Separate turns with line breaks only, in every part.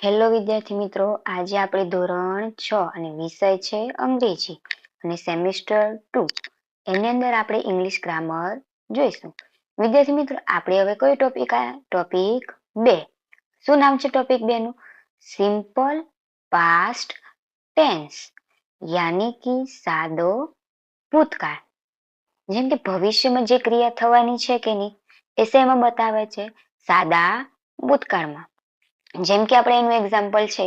Hello વિદ્યાર્થી મિત્રો, આજે આપણે ધોરણ 6 અને વિષય છે અંગ્રેજી અને સેમિસ્ટર 2 એની અંદર આપણે ઇંગ્લિશ ગ્રામર જોઈશું. વિદ્યાર્થી મિત્રો, આપણે હવે કયો ટોપિક આયા? ટોપિક 2. શું નામ છે ટોપિક 2 નું? સિમ્પલ પાસ્ટ ટેન્સ, યાની કે સાદો ભૂતકાળ. જેમ કે ભવિષ્યમાં જે ક્રિયા થવાની છે કે નહીં એ શેમાં બતાવે છે? સાદા ભૂતકાળમાં. જેમ કે આપણે એનું એક્ઝામ્પલ છે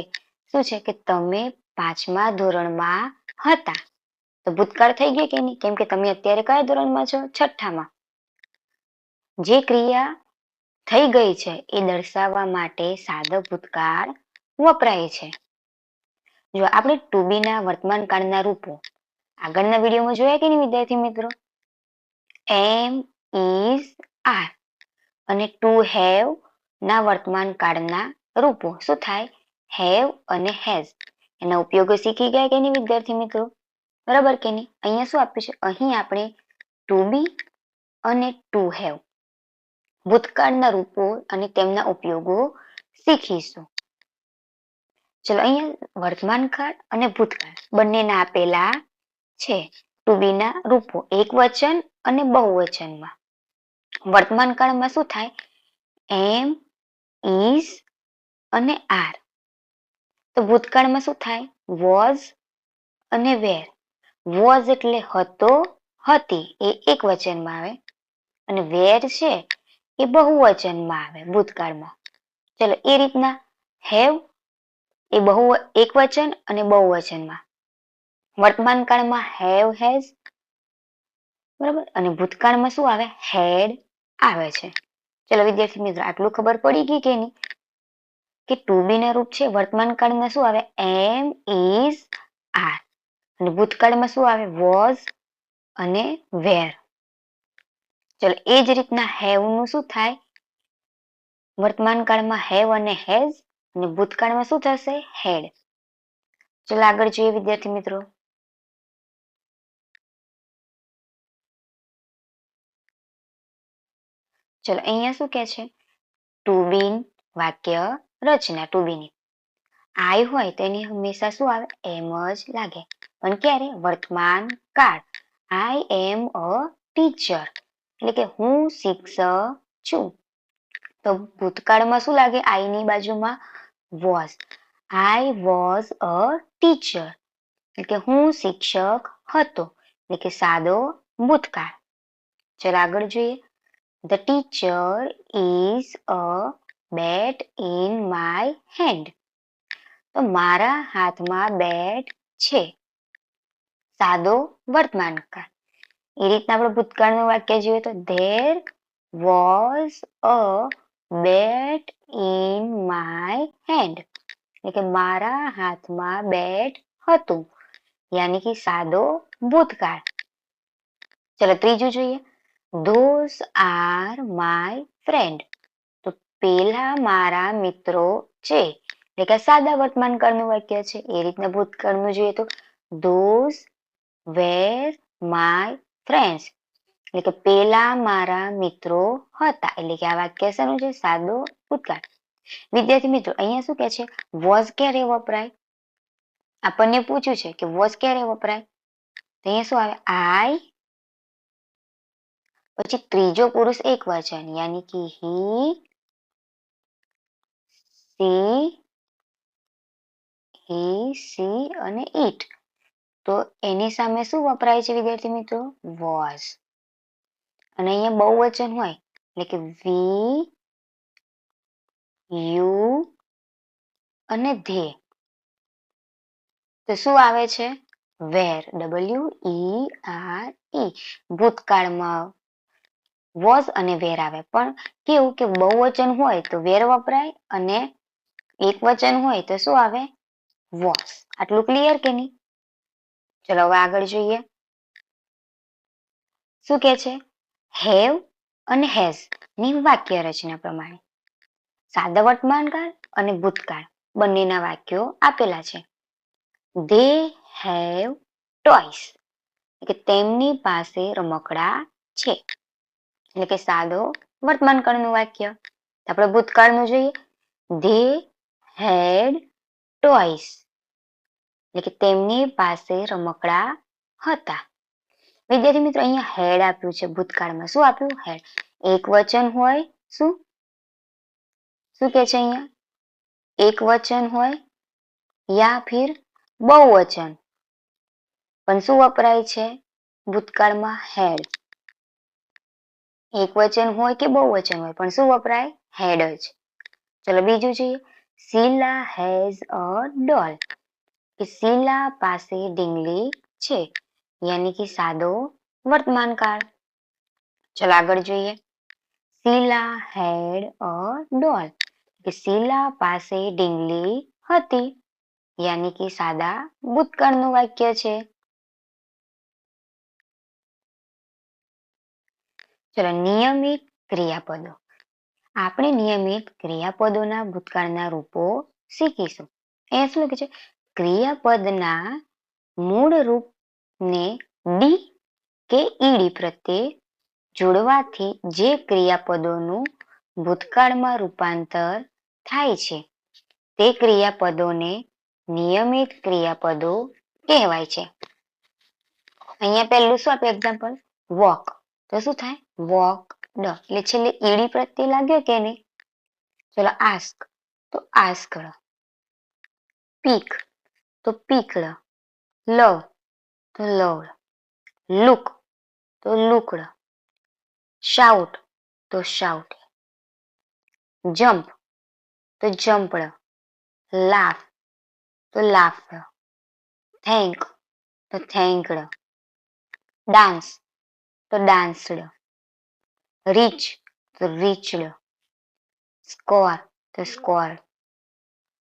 શું છે કે તમે 5મા ધોરણમાં હતા, તો ભૂતકાળ થઈ ગયો કે નહીં? કેમ કે તમે અત્યારે કયા ધોરણમાં છો? 6થામાં. જે ક્રિયા થઈ ગઈ છે એ દર્શાવવા માટે સાદો ભૂતકાળ વપરાય છે. જો આપણે ટુ બી ના વર્તમાન કાળના રૂપો આગળના વિડીયોમાં જોયા કે નહીં વિદ્યાર્થી મિત્રો? એમ, ઇઝ, આર અને ટુ હેવ ના વર્તમાન કાળના રૂપો શું થાય? હેવ અને હેઝ. એના ઉપયોગો શીખી ગયા કે નહીં વિદ્યાર્થી મિત્રો? બરાબર કે નહીં? અહીંયા શું આપ્યું છે? અહીં આપણે ટુ બી અને ટુ હેવ ભૂતકાળના રૂપો અને તેમના ઉપયોગો શીખીશું. ચલો, અહીંયા વર્તમાન કાળ અને ભૂતકાળ બંનેના આપેલા છે. ટુ બી ના રૂપો એક વચન અને બહુવચનમાં. વર્તમાન કાળમાં શું થાય? એમ, ઇઝ અને આર. તો ભૂતકાળમાં શું થાય? વોઝ અને વેર. વોઝ એટલે હતો, હતી, એ એક વચનમાં આવે અને વેર છે એ બહુવચનમાં આવે ભૂતકાળમાં. ચલો, એ રીતના હેવ એ એક વચન અને બહુવચનમાં. વર્તમાન કાળમાં હેવ, હેઝ, બરાબર, અને ભૂતકાળમાં શું આવે? હેડ આવે છે. ચલો વિદ્યાર્થી મિત્રો, આટલું ખબર પડી ગઈ કે નહીં? કે ટુ બી ના રૂપ છે વર્તમાન કાળમાં શું આવે? એમ, ઇઝ, આર. અને ભૂતકાળમાં શું આવે? વોઝ અને વેર. ચલો, એ જ રીતના હેવ નું શું થાય? વર્તમાન કાળમાં હેવ અને હેઝ અને ભૂતકાળમાં શું થશે? હેડ. ચલો આગળ જોઈએ વિદ્યાર્થી મિત્રો. ચલો, અહીંયા શું કે છે? ટુ બી વાક્ય રચના. ટુ બી ની આઈ હોય તેની હંમેશા શું આવે? એમ જ લાગે. પણ ક્યારે? વર્તમાન કાળ. આઈ એમ અ ટીચર, એટલે કે હું શિક્ષક છું. તો ભૂતકાળમાં શું લાગે? આઈ ની બાજુમાં was. I was a teacher, એટલે કે હું શિક્ષક હતો, એટલે કે સાદો ભૂતકાળ. ચલો આગળ જોઈએ. The teacher is a bat in my hand. તો મારા હાથમાં બેટ છે. સાદો વર્તમાન કાળ. એ રીતના આપણે ભૂતકાળનું વાક્ય જોઈએ તો there was a bat in my hand, એટલે કે મારા હાથમાં બેટ હતું, યાની કે સાદો ભૂતકાળ. ચલો ત્રીજું જોઈએ. Those are my friend. તો પેલા મારા મિત્રો છે, એટલે કે સાદા વર્તમાન કાળનું વાક્ય છે. એ રીતના ભૂતકાળનું જોઈએ તો those were my friends, એટલે કે પેલા મારા મિત્રો હતા, એટલે કે આ વાક્ય શેનું છે? સાદો ભૂતકાળ. વિદ્યાર્થી મિત્રો, અહીંયા શું કે છે? વોઝ ક્યારે વપરાય? આપણને પૂછ્યું છે કે વોઝ ક્યારે વપરાય? તો અહીંયા શું આવે? આઈ, પછી ત્રીજો પુરુષ એક વચન, યાની કે હી, સી અને ઈટ. તો એની સામે શું વપરાય છે વિદ્યાર્થી મિત્રો? વોઝ. અને અહીંયા બહુવચન હોય એટલે કે વી, યુ અને ધે. તો શું આવે છે? વેર. WERE. ભૂતકાળમાં વોઝ અને વેર આવે. પણ કેવું કે બહુવચન હોય તો વેર વપરાય અને એક વચન હોય તો શું આવે? વોઝ. આટલું ક્લિયર કે નહીં? ચલો હવે આગળ જોઈએ. શું કે છે? હેવ અને હેઝ ની વાક્ય રચના પ્રમાણે સાદા વર્તમાન કાળ અને ભૂતકાળ બંનેના વાક્યો આપેલા છે. They have toys, એટલે કે તેમની પાસે રમકડા છે, એટલે કે સાદો વર્તમાન કાળનું વાક્ય. આપણે ભૂતકાળનું જોઈએ. They હેડ ટોયસ, એટલે કે તેમની પાસે રમકડા હતા. વિદ્યાર્થી મિત્રો અહીંયા હેડ આપ્યું છે ભૂતકાળમાં. શું આપ્યું? હેડ. એક વચન હોય શું શું કે છે અહીંયા? એક વચન હોય યા ફિર બહુવચન, પણ શું વપરાય છે ભૂતકાળમાં? હેડ. એક વચન હોય કે બહુવચન હોય, પણ શું વપરાય? હેડ જ. ચલો બીજું જોઈએ. શીલા હેઝ અ ડોલ, કે શીલા પાસે ઢીંગલી છે, યાની કે સાદો વર્તમાન કાળ. ચલો આગળ જોઈએ. શીલા હેડ અ ડોલ, કે શીલા પાસે ઢીંગલી હતી, યાની કે સાદા ભૂતકાળનું વાક્ય છે. ચલો નિયમિત ક્રિયાપદો. આપણે નિયમિત ક્રિયાપદોના ભૂતકાળના રૂપો શીખીશું. અહીંયા શું લખે છે? ક્રિયાપદના મૂળ રૂપને ડી કે ઈડી પ્રત્યે જોડવાથી જે ક્રિયાપદોનું ભૂતકાળમાં રૂપાંતર થાય છે તે ક્રિયાપદોને નિયમિત ક્રિયાપદો કહેવાય છે. અહીંયા પહેલું શું આપ્યું એક્ઝામ્પલ? વોક. તો શું થાય? વોકડ. એટલે છેલ્લે ઈડી પ્રત્યે લાગ્યો કે નહીં? ચલો આસ્ક, તો આસ્કડ. પીક, તો પીકડ. લવ, તો લવડ. લુક, તો લુકડ. શાઉટ, તો શાઉટ. જમ્પ, તો જમ્પડ. લાફ, તો લાફડ. થેન્ક, તો થેન્કડ. ડાન્સ, તો ડાન્સડ. રીચ, તો રીચડ. સ્કોર, તો સ્કોર્ડ.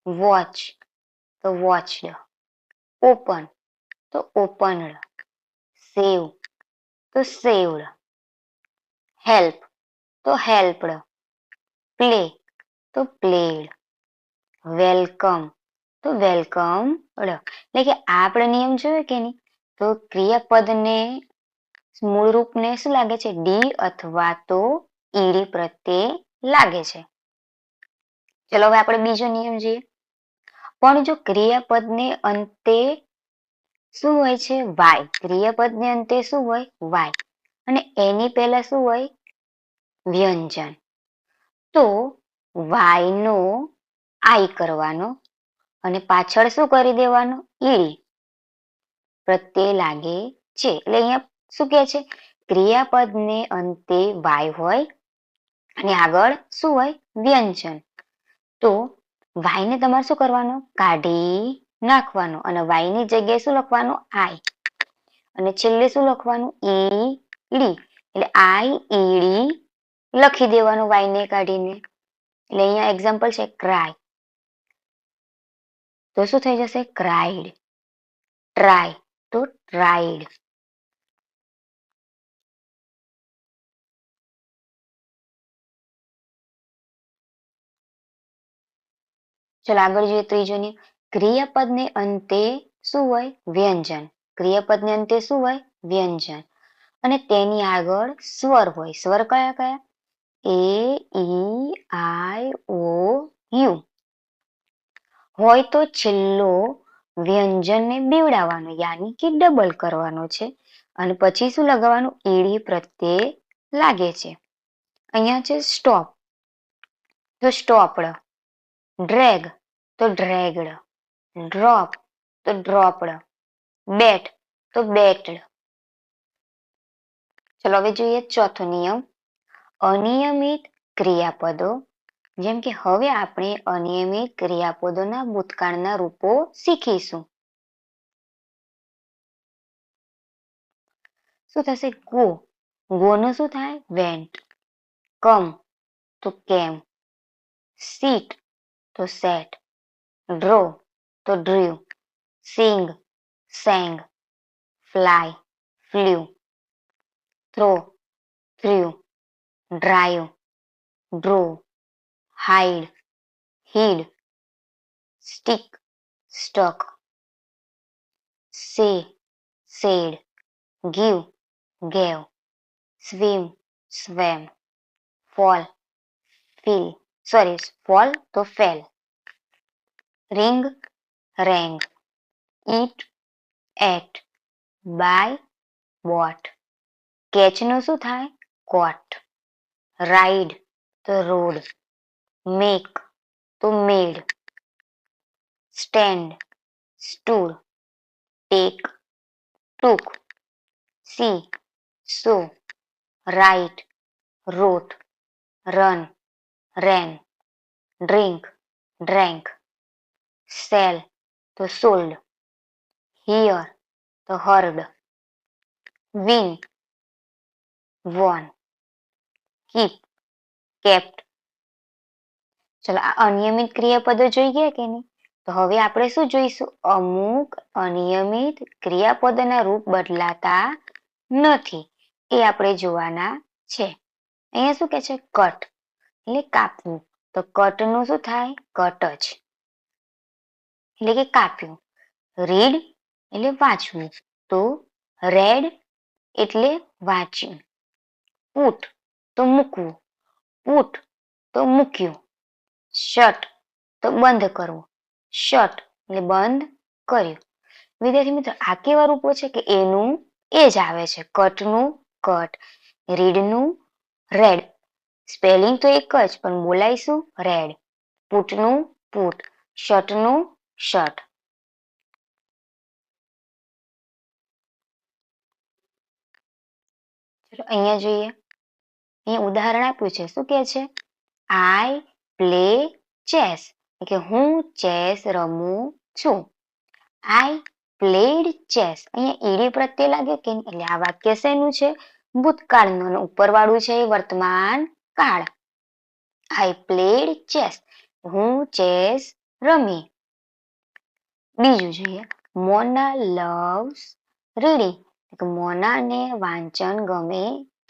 વોચ, તો વોચડ. ઓપન, તો ઓપનડ. સેવ, તો સેવડ. હેલ્પ, તો હેલ્પડ. પ્લે, તો પ્લેડ. વેલકમ, તો વેલકમડ. એટલે કે આપણે નિયમ જોયો કે નહીં? તો ક્રિયાપદને મૂળ રૂપને શું લાગે છે? ડી અથવા તો ઈડી પ્રત્યે લાગે છે. ચલો હવે આપણે બીજો નિયમ જોઈએ. પણ જો ક્રિયાપદને અંતે શું હોય છે? વાય. ક્રિયાપદને અંતે શું હોય? વાય. અને એની પહેલા શું હોય? વ્યંજન. તો વાયનો આઈ કરવાનો અને પાછળ શું કરી દેવાનું? ઈડી પ્રત્યે લાગે છે. એટલે અહીંયા શું કહે છે? ક્રિયાપદને અંતે વાય હોય અને આગળ શું હોય? વ્યંજન. તો વાયને તમારે શું કરવાનું? કાઢી નાખવાનું અને વાયની જગ્યાએ શું લખવાનું? આઈ. અને છેલ્લે શું લખવાનું? ઈડી. એટલે આઈ ઈડી લખી દેવાનું વાયને કાઢીને. એટલે અહીંયા એક્ઝામ્પલ છે ક્રાય. તો શું થઈ જશે? ક્રાઇડ. ટ્રાય, તો ટ્રાઇડ. ચલો આગળ જોઈએ ત્રીજો નિયમ. ક્રિયાપદને અંતે શું હોય? વ્યંજન. ક્રિયાપદને અંતે શું હોય? વ્યંજન. અને તેની આગળ સ્વર હોય. સ્વર કયા કયા? એ, ઈ, આઈ, ઓ, યુ. હોય તો છેલ્લો વ્યંજનને બીવડાવવાનો, યાની કે ડબલ કરવાનો છે. અને પછી શું લગાવવાનું? ઈડી પ્રત્યે લાગે છે. અહીંયા છે સ્ટોપ, તો સ્ટોપડ. ડ્રેગ, તો ડ્રેગડ. ડ્રોપ, તો ડ્રોપડ. બેટ, તો બેટડ. ચલો હવે જોઈએ ચોથો નિયમ. અનિયમિત ક્રિયાપદો. જેમ કે હવે આપણે અનિયમિત ક્રિયાપદોના ભૂતકાળના રૂપો શીખીશું. શું થશે? ગો. ગો નું શું થાય? વેન્ટ. કમ, તો કેમ. સીટ, તો સેટ. ડ્રો, તો drew. Sing, sang. Fly, flew. Throw, threw. Drive, drove. Hide, hid. Stick, stuck. Say, said. Give, gave. Swim, swam. Fall, feel. Sorry, fall તો fell. ring, rang, eat, ate, buy, bought. catch નું શું થાય? caught. ride તો road, make તો made, stand, stood, take, took, see, saw, write, wrote, run, ran, drink, drank, sell તો sold, hear તો heard, win, won, keep, kept. ચલો આ અનિયમિત ક્રિયાપદો જોઈ ગયા કે નહીં? તો હવે આપણે શું જોઈશું? અમુક અનિયમિત ક્રિયાપદોના રૂપ બદલાતા નથી એ આપણે જોવાના છે. અહીંયા શું કે છે? કટ એટલે કાપવું. તો કટનું શું થાય? કટ જ એટલે કે કાપ્યું. રીડ એટલે વાંચવું. તો રેડ એટલે વાંચ્યું. પુટ તો મૂકવું. પુટ તો મૂક્યું. શટ તો બંધ કરવું. શટ એટલે બંધ કર્યું. વિદ્યાર્થી મિત્રો આ કેવા રૂપો છે કે એનું એ જ આવે છે. કટનું કટ, રીડનું રેડ. સ્પેલિંગ તો એક જ પણ બોલાઈશું રેડ. પુટનું પુટ, શટનું શટ. ચલો અહીંયા જોઈએ. અહીંયા ઉદાહરણ આપ્યું છે. શું કે છે? આઈ પ્લે ચેસ કે હું ચેસ રમું છું. આઈ પ્લેડ ચેસ. અહીંયા ઈડી પ્રત્યે લાગે કે એટલે આ વાક્ય શેનું છે? ભૂતકાળનું. અને ઉપરવાળું છે એ વર્તમાન કાળ. આઈ પ્લેડ ચેસ. હું ચેસ રમી. બીજું જોઈએ. મોના લવ્સ રીડિંગ. મોનાને વાંચન ગમે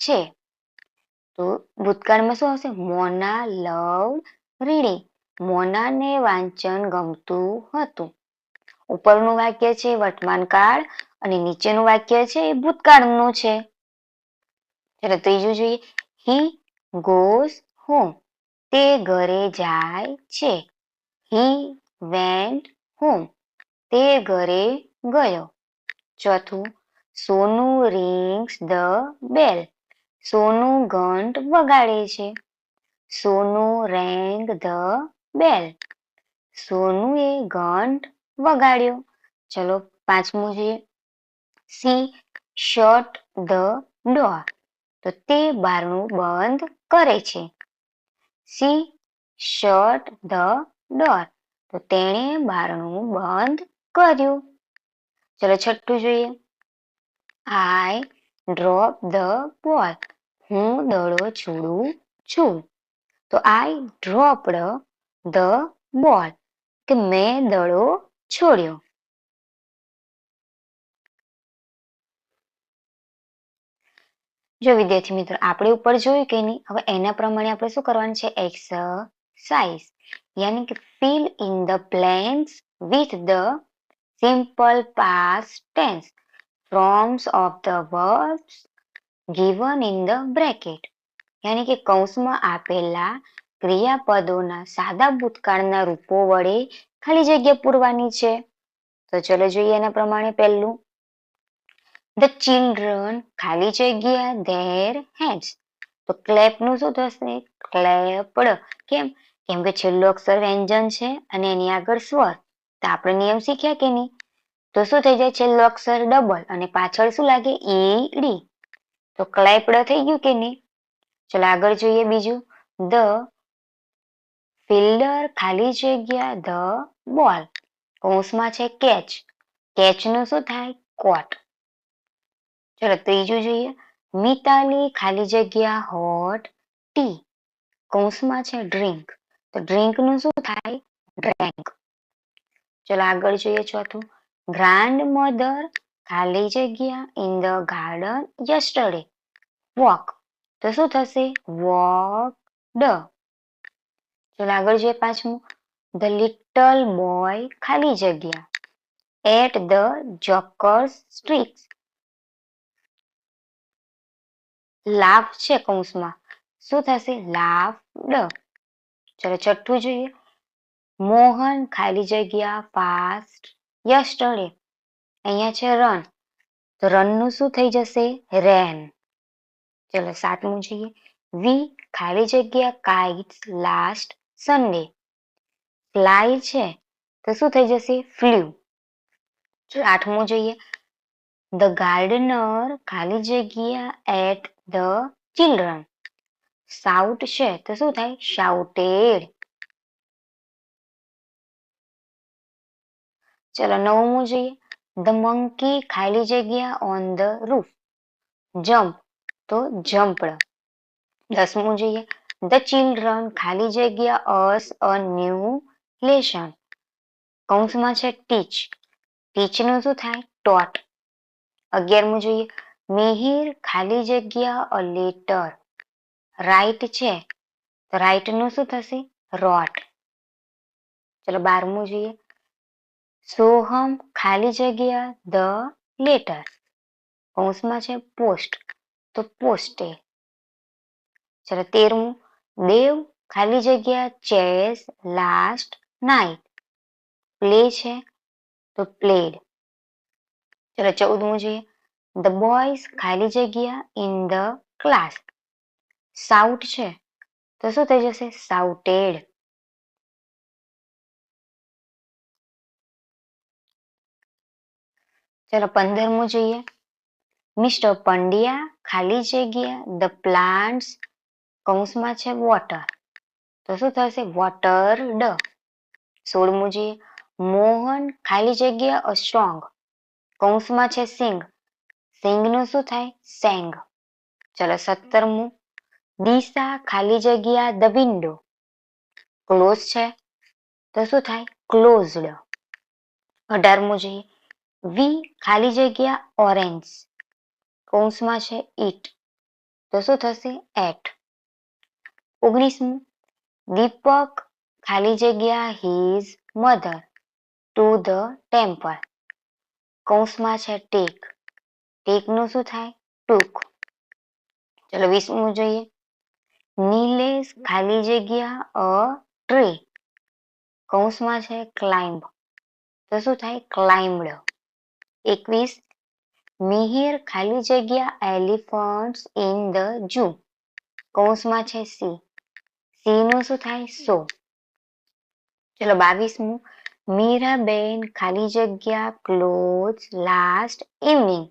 છે. તો ભૂતકાળમાં શું આવશે? મોના લવ રીડિંગ. મોનાને વાંચન ગમતું હતું. ઉપરનું વાક્ય છે વર્તમાન કાળ અને નીચેનું વાક્ય છે એ ભૂતકાળનું છે. ચાલો ત્રીજું જોઈએ. He goes home. તે ઘરે જાય છે. He went home. તે ઘરે ગયો. ચોથું. સોનુ રિંગ્સ ધ બેલ. સોનું ઘંટ વગાડે છે. સોનુ રેંગ ધ બેલ. સોનુએ ઘંટ વગાડ્યો. ચલો પાંચમું જોઈએ. C shirt the door. તો તે બારણું બંધ કરે છે. C shirt the door. તો તેણે બારણું બંધ કર્યું. ચલો છઠ્ઠું જોઈએ. આઈ ડ્રોપ ધ બોલ. હું દડો છોડું છું. તો આઈ ડ્રોપ્ડ ધ બોલ કે મેં દડો છોડ્યો. જો વિદ્યાર્થી મિત્રો આપણે ઉપર જોયું કે નહીં, હવે એના પ્રમાણે આપણે શું કરવાનું છે? એક્સરસાઇઝ યાની કે fill in the blanks with the simple past tense forms of the verbs given in the bracket. યાની કે કૌંસમાં આપેલા ક્રિયાપદોના સાદા ભૂતકાળના રૂપો વડે ખાલી જગ્યા પૂરવાની છે. તો ચલો જોઈએ એના પ્રમાણે. પહેલું, The children ખાલી જગ્યા their hands. તો clap નું શું થશે? clapped. કેમ? કેમ કે છેલ્લો અક્ષર વ્યંજન છે અને એની આગળ સ્વર. તો આપણે નિયમ શીખ્યા કે નહીં? તો શું થઈ જાય? છેલ્લો અક્ષર ડબલ અને પાછળ શું લાગે? ઈડી. તો clapped થઈ ગયું કે નહીં? ચલો આગળ જોઈએ બીજું. The fielder ખાલી જગ્યા the ball. કૌંસમાં છે catch. catch નું શું થાય? caught. ચલો ત્રીજું જોઈએ. મિતાલી ખાલી જગ્યા hot tea. કૌંસમાં છે drink. તો drink નું શું થાય? drank. ચલો આગળ જોઈએ ચોથું. grandmother ખાલી જગ્યા in the garden yesterday. walk. તો શું થશે? walked. ચલો આગળ જોઈએ પાંચમું. The little boy ખાલી જગ્યા at the joker's tricks. laugh છે કૌંસમાં. શું થશે? laughed. ચલો છઠ્ઠું જોઈએ. મોહન ખાલી જગ્યા ફાસ્ટ યસ્ટરડે. અહીંયા છે રન, તો રન નું શું થઈ જશે? રેન. ચલો 7મું જોઈએ. વી ખાલી જગ્યા કાઇટ્સ લાસ્ટ સન્ડે. ફ્લાય છે તો શું થઈ જશે? ફ્લ્યુ. ચલો 8મું જોઈએ. ધ ગાર્ડનર ખાલી જગ્યા એટ ધ ચિલ્ડ્રન. શાઉટ છે તો શું થાય? શાઉટેડ. ચલો 9મું જોઈએ. ધ મંકી ખાલી જગ્યા ઓન ધ રૂફ. જમ્પ તો જમ્પડ. 10મું જોઈએ. ધ ચિલ્ડ્રન ખાલી જગ્યા અસ અ ન્યૂ લેસન. કૌંસમાં છે ટીચ. ટીચ નું શું થાય? ટોટ. 11મું જોઈએ. મિહિર ખાલી જગ્યા અ લેટર. રાઇટ છે તો રાઇટ નું શું થશે? રોટ. ચલો 12મું જોઈએ. સોહમ ખાલી જગ્યા ધ લેટર. કૌંસમાં છે પોસ્ટ તો પોસ્ટેડ. ચલો 13મું. દેવ ખાલી જગ્યા ચેસ લાસ્ટ નાઇટ. પ્લે છે તો પ્લેડ. ચલો 14મું જોઈએ. ધ બોયઝ ખાલી જગ્યા ઇન ધ ક્લાસ. શાઉટ છે તો શું થઈ જશે? શાઉટેડ. ચલો 15મું જોઈએ. મિસ્ટર પંડ્યા ખાલી જગ્યા ધ પ્લાન્ટ્સ. કૌંસમાં છે વોટર તો શું થશે? વોટરડ. 16મું જોઈએ. મોહન ખાલી જગ્યા અ સોંગ. કૌંસમાં છે સિંગ. સિંગ નું શું થાય? સેંગ. ચલો 17મું. દિશા ખાલી જગ્યા ધ વિન્ડો. ક્લોઝ છે તો શું થાય? ક્લોઝડ. 18મું જોઈએ. વી ખાલી જગ્યા ઓરેન્જ. કૌંસમાં છે ઈટ તો શું થશે? એટ. 19મું. દીપક ખાલી જગ્યા his mother to the temple. કૌંસમાં છે ટેક. ટેક નું શું થાય? ટૂક. ચલો 20મું જોઈએ. નિલેશ ખાલી જગ્યા અ ટ્રી. કૌંસમાં છે ક્લાઇમ્બ તો શું થાય? ક્લાઇમ્બડ. 21. મિહિર ખાલી જગ્યા એલિફન્ટ્સ ઇન ધ ઝૂ. કૌંસમાં છે સી. સી નું શું થાય? સો. ચલો 22મું. મીરાબેન ખાલી જગ્યા ક્લોથ લાસ્ટ ઇવનિંગ.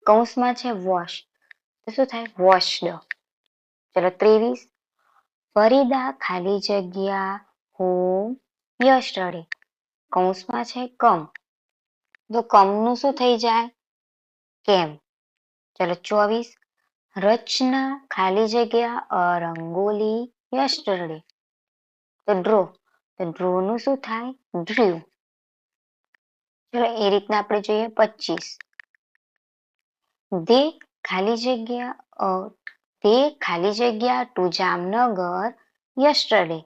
કૌંસમાં છે વોશ તો શું થાય? વોશ્ડ. ચલો 23. ફરીદા ખાલી જગ્યા હોમ યસ્ટરડે. કૌંસમાં છે કમ તો કમ નું શું થઈ જાય? કેમ. ચલો 24. રચના ખાલી જગ્યા અ રંગોલી યસ્ટરડે. તો ડ્રો તો ડ્રો નું શું થાય? ડ્રીવ. ચલો એ રીતના આપણે જોઈએ. 25. દે ખાલી જગ્યા તે ખાલી જગ્યા ટુ જામનગર યસ્ટરડે.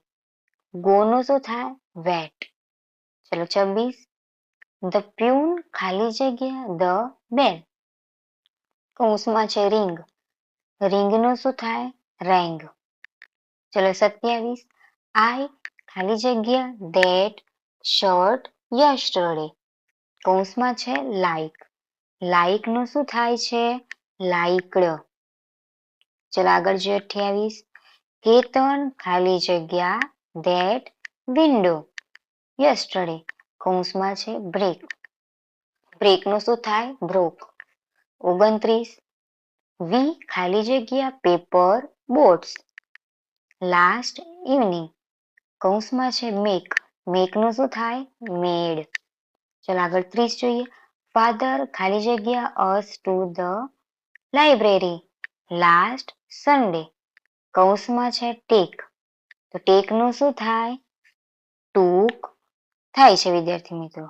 ગો નું શું થાય? વેટ. ચલો 26. ધ પ્યુન ખાલી જગ્યા ધ બેલ. કૌંસમાં છે રિંગ. રિંગ નું શું થાય? રેંગ. ચલો 27. આઈ ખાલી જગ્યા ધેટ શર્ટ યસ્ટરડે. કૌંસમાં છે લાઈક. લાઈક નું શું થાય છે? લાઈકડ. ચલો આગળ જોઈએ. 28. કેતન ખાલી જગ્યા ધેટ વિન્ડો યસ્ટરડે. કૌંસમાં છે બ્રેક. બ્રેક નું શું થાય? બ્રોક. 29. વી ખાલી જગ્યા પેપર બોટ્સ લાસ્ટ ઇવનિંગ. કૌંસમાં છે મેક. મેક નું શું થાય? મેડ. ચલો આગળ 30 જોઈએ. ફાધર ખાલી જગ્યા us to the library last Sunday. કૌંસમાં છે ટેક તો ટેક નું શું થાય? ટૂક થાય છે વિદ્યાર્થી મિત્રો.